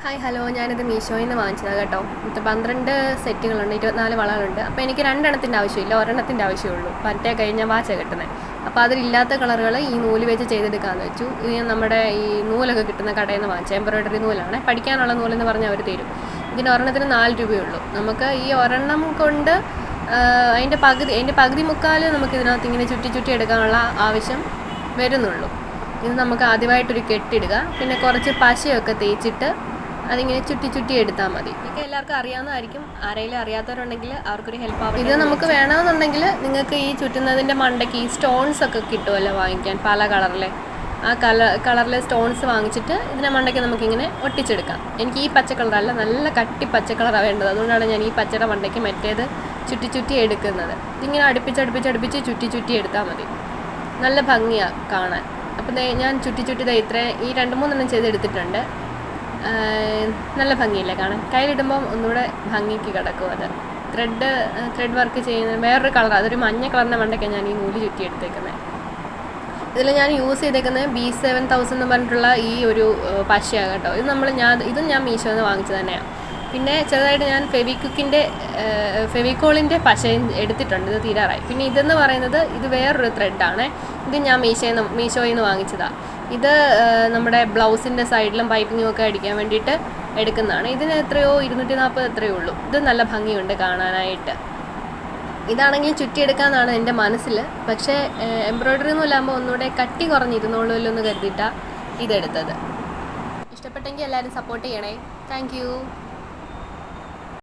Hi hello, ഞാനിത് മീഷോയിൽ നിന്ന് വാങ്ങിച്ചതാണ് കേട്ടോ. ഇത് 12 സെറ്റുകളുണ്ട്, 24 വളകളുണ്ട്. അപ്പോൾ എനിക്ക് 2 എണ്ണത്തിൻ്റെ ആവശ്യമില്ല, ഒരെണ്ണത്തിൻ്റെ ആവശ്യമുള്ളൂ. മറ്റേ കഴിഞ്ഞ വാച്ച കിട്ടുന്നത്. അപ്പോൾ അതിലില്ലാത്ത കളറുകൾ ഈ നൂല് വെച്ച് ചെയ്തെടുക്കാമെന്ന് വെച്ചു. ഇത് ഞാൻ നമ്മുടെ ഈ നൂലൊക്കെ കിട്ടുന്ന കടയിൽ നിന്ന് വാങ്ങിച്ച എംബ്രോയ്ഡറി നൂലാണ്. പഠിക്കാനുള്ള നൂലെന്ന് പറഞ്ഞാൽ അവർ തരും. ഇതിന് ഒരെണ്ണത്തിന് 4 രൂപയുള്ളൂ. നമുക്ക് ഈ ഒരെണ്ണം കൊണ്ട് അതിൻ്റെ പകുതി മുക്കാൽ നമുക്ക് ഇതിനകത്ത് ഇങ്ങനെ ചുറ്റി എടുക്കാനുള്ള ആവശ്യം വരുന്നുള്ളൂ. ഇത് നമുക്ക് ആദ്യമായിട്ടൊരു കെട്ടിടുക, പിന്നെ കുറച്ച് പശയൊക്കെ തേച്ചിട്ട് അതിങ്ങനെ ചുറ്റി എടുത്താൽ മതി. ഇതൊക്കെ എല്ലാവർക്കും അറിയാവുന്നതായിരിക്കും. ആരെങ്കിലും അറിയാത്തവരുണ്ടെങ്കിൽ അവർക്കൊരു ഹെൽപ്പ് ആവും. ഇത് നമുക്ക് വേണമെന്നുണ്ടെങ്കിൽ നിങ്ങൾക്ക് ഈ ചുറ്റുന്നതിൻ്റെ മണ്ടയ്ക്ക് ഈ സ്റ്റോൺസ് ഒക്കെ കിട്ടുമല്ലോ വാങ്ങിക്കാൻ, പല കളറിലെ ആ കളറിലെ സ്റ്റോൺസ് വാങ്ങിച്ചിട്ട് ഇതിനെ മണ്ടയ്ക്ക് നമുക്കിങ്ങനെ ഒട്ടിച്ചെടുക്കാം. എനിക്ക് ഈ പച്ച കളറല്ല, നല്ല കട്ടി പച്ച കളറാണ് വേണ്ടത്. അതുകൊണ്ടാണ് ഞാൻ ഈ പച്ചയുടെ മണ്ടയ്ക്ക് മറ്റേത് ചുറ്റി എടുക്കുന്നത്. ഇതിങ്ങനെ അടുപ്പിച്ച് ചുറ്റി എടുത്താൽ മതി. നല്ല ഭംഗിയാണ് കാണാൻ. അപ്പോൾ ഞാൻ ചുറ്റി ഇത്രയും ഈ 2-3 ചെയ്തെടുത്തിട്ടുണ്ട്. നല്ല ഭംഗിയില്ലേ കാണാൻ? കയ്യിലിടുമ്പം ഒന്നുകൂടെ ഭംഗിക്ക് കിടക്കും. അത് ത്രെഡ് വർക്ക് ചെയ്യുന്ന വേറൊരു കളർ, അതൊരു മഞ്ഞ കളറിൻ്റെ മണ്ടയ്ക്കാണ് ഞാൻ ഈ നൂല് ചുറ്റി എടുത്തേക്കുന്നത്. ഇതിൽ ഞാൻ യൂസ് ചെയ്തേക്കുന്നത് B7000 എന്ന് പറഞ്ഞിട്ടുള്ള ഈ ഒരു പശയാണ് കേട്ടോ. ഇതും ഞാൻ മീഷോന്ന് വാങ്ങിച്ചത് തന്നെയാണ്. പിന്നെ ചെറുതായിട്ട് ഞാൻ ഫെവിക്കോളിൻ്റെ പശയും എടുത്തിട്ടുണ്ട്. ഇത് തീരാറായി. പിന്നെ ഇതെന്ന് പറയുന്നത് ഇത് വേറൊരു ത്രെഡാണ്. ഇത് ഞാൻ മീഷോയിൽ നിന്ന് വാങ്ങിച്ചതാണ്. ഇത് നമ്മുടെ ബ്ലൗസിൻ്റെ സൈഡിലും പൈപ്പിങ്ങും ഒക്കെ അടിക്കാൻ വേണ്ടിയിട്ട് എടുക്കുന്നതാണ്. ഇതിന് എത്രയോ 240 എത്രയോ ഉള്ളൂ. ഇത് നല്ല ഭംഗിയുണ്ട് കാണാനായിട്ട്. ഇതാണെങ്കിൽ ചുറ്റിയെടുക്കാമെന്നാണ് എൻ്റെ മനസ്സിൽ. പക്ഷേ എംബ്രോയ്ഡറി നൂലാകുമ്പോൾ ഒന്നുകൂടെ കട്ടി കുറഞ്ഞിരുന്നോളൂല്ലോ എന്ന് കരുതിയിട്ടാണ് ഇതെടുത്തത്. ഇഷ്ടപ്പെട്ടെങ്കിൽ എല്ലാവരും സപ്പോർട്ട് ചെയ്യണേ. Thank you.